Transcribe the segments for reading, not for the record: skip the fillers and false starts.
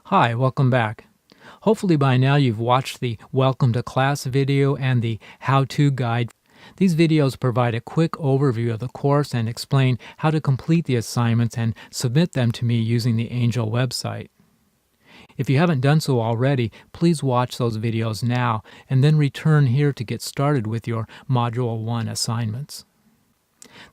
Hi, welcome back. Hopefully by now you've watched the Welcome to Class video and the How-To Guide. These videos provide a quick overview of the course and explain how to complete the assignments and submit them to me using the Angel website. If you haven't done so already, please watch those videos now and then return here to get started with your Module 1 assignments.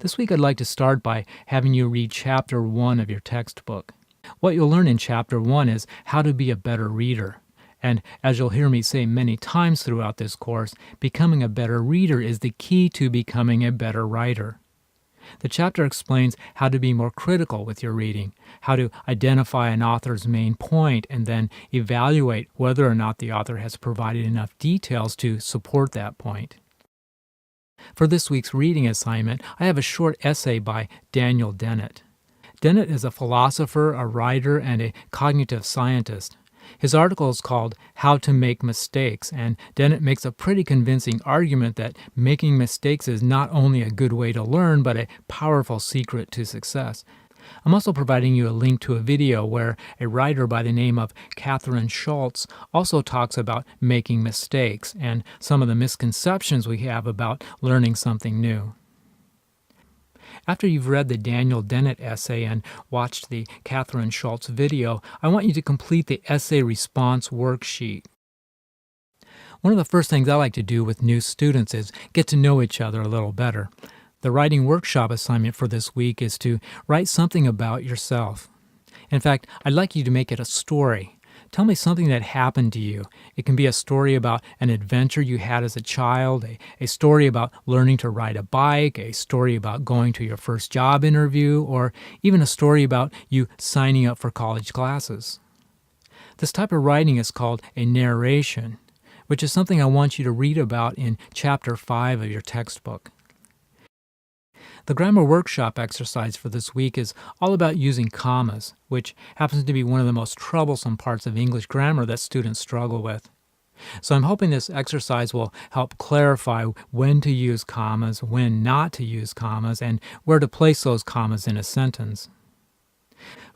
This week I'd like to start by having you read Chapter 1 of your textbook. What you'll learn in Chapter 1 is how to be a better reader. And as you'll hear me say many times throughout this course, becoming a better reader is the key to becoming a better writer. The chapter explains how to be more critical with your reading, how to identify an author's main point, and then evaluate whether or not the author has provided enough details to support that point. For this week's reading assignment, I have a short essay by Daniel Dennett. Dennett is a philosopher, a writer, and a cognitive scientist. His article is called How to Make Mistakes, and Dennett makes a pretty convincing argument that making mistakes is not only a good way to learn, but a powerful secret to success. I'm also providing you a link to a video where a writer by the name of Catherine Schultz also talks about making mistakes and some of the misconceptions we have about learning something new. After you've read the Daniel Dennett essay and watched the Catherine Schultz video, I want you to complete the essay response worksheet. One of the first things I like to do with new students is get to know each other a little better. The writing workshop assignment for this week is to write something about yourself. In fact, I'd like you to make it a story. Tell me something that happened to you. It can be a story about an adventure you had as a child, a story about learning to ride a bike, a story about going to your first job interview, or even a story about you signing up for college classes. This type of writing is called a narration, which is something I want you to read about in Chapter 5 of your textbook. The grammar workshop exercise for this week is all about using commas, which happens to be one of the most troublesome parts of English grammar that students struggle with. So I'm hoping this exercise will help clarify when to use commas, when not to use commas, and where to place those commas in a sentence.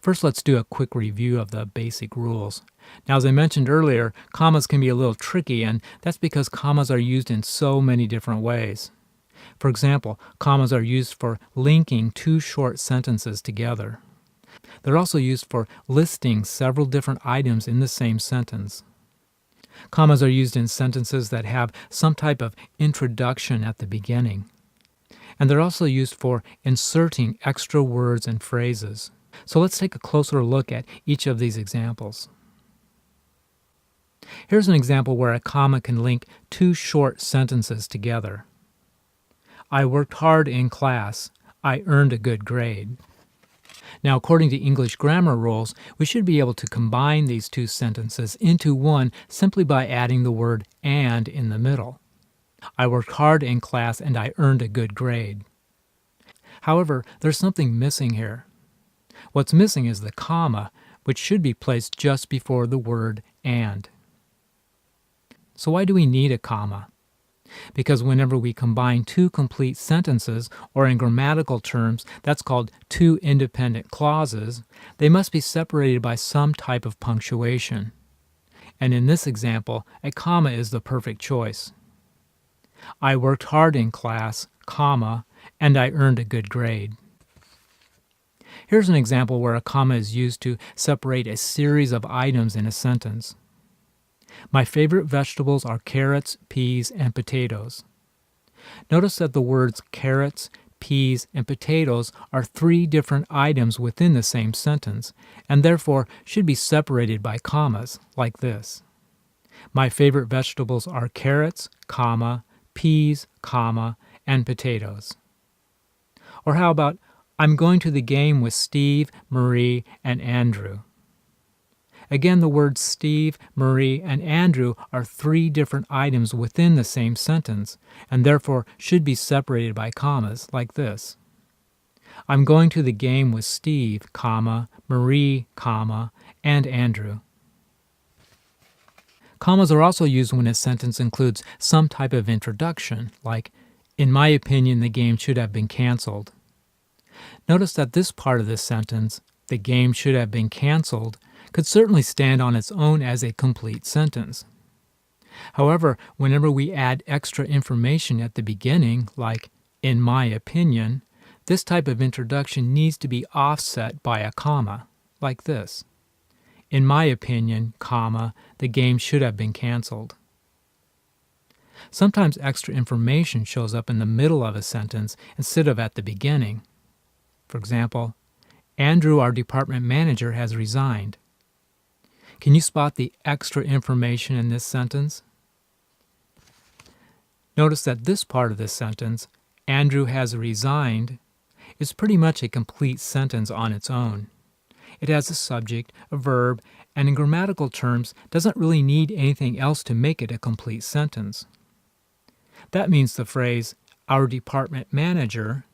First, let's do a quick review of the basic rules. Now, as I mentioned earlier, commas can be a little tricky, and that's because commas are used in so many different ways. For example, commas are used for linking two short sentences together. They're also used for listing several different items in the same sentence. Commas are used in sentences that have some type of introduction at the beginning. And they're also used for inserting extra words and phrases. So let's take a closer look at each of these examples. Here's an example where a comma can link two short sentences together. I worked hard in class. I earned a good grade. Now, according to English grammar rules, we should be able to combine these two sentences into one simply by adding the word "and" in the middle. I worked hard in class and I earned a good grade. However, there's something missing here. What's missing is the comma, which should be placed just before the word "and." So why do we need a comma? Because whenever we combine two complete sentences, or in grammatical terms, that's called two independent clauses, they must be separated by some type of punctuation. And in this example, a comma is the perfect choice. I worked hard in class, comma, and I earned a good grade. Here's an example where a comma is used to separate a series of items in a sentence. My favorite vegetables are carrots, peas, and potatoes. Notice that the words carrots, peas, and potatoes are three different items within the same sentence, and therefore should be separated by commas, like this. My favorite vegetables are carrots, comma, peas, comma, and potatoes. Or how about, I'm going to the game with Steve, Marie, and Andrew. Again, the words Steve, Marie, and Andrew are three different items within the same sentence, and therefore should be separated by commas, like this. I'm going to the game with Steve, comma, Marie, comma, and Andrew. Commas are also used when a sentence includes some type of introduction, like, in my opinion, the game should have been canceled. Notice that this part of this sentence, the game should have been canceled, could certainly stand on its own as a complete sentence. However, whenever we add extra information at the beginning, like "in my opinion," this type of introduction needs to be offset by a comma, like this. "In my opinion, comma, the game should have been canceled." Sometimes extra information shows up in the middle of a sentence instead of at the beginning. For example, "Andrew, our department manager, has resigned." Can you spot the extra information in this sentence? Notice that this part of this sentence, "Andrew has resigned," is pretty much a complete sentence on its own. It has a subject, a verb, and in grammatical terms doesn't really need anything else to make it a complete sentence. That means the phrase, "our department manager,"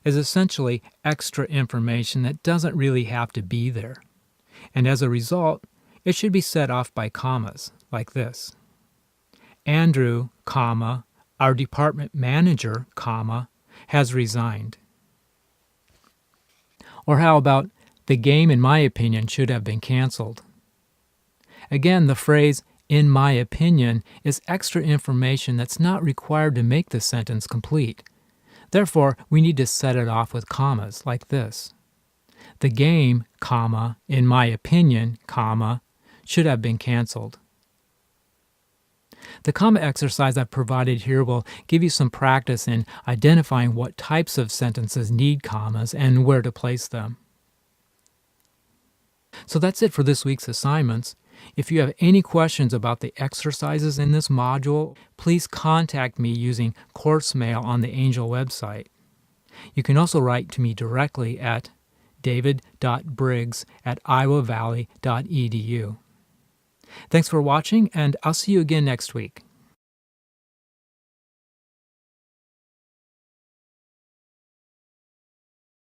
is essentially extra information that doesn't really have to be there. And as a result, it should be set off by commas, like this. "Andrew, comma, our department manager, comma, has resigned." Or how about, "The game, in my opinion, should have been canceled." Again, the phrase, "in my opinion," is extra information that's not required to make the sentence complete. Therefore, we need to set it off with commas, like this. "The game, comma, in my opinion, comma, should have been canceled." The comma exercise I've provided here will give you some practice in identifying what types of sentences need commas and where to place them. So that's it for this week's assignments. If you have any questions about the exercises in this module, please contact me using course mail on the Angel website. You can also write to me directly at david.briggs@iowavalley.edu. Thanks for watching, and I'll see you again next week.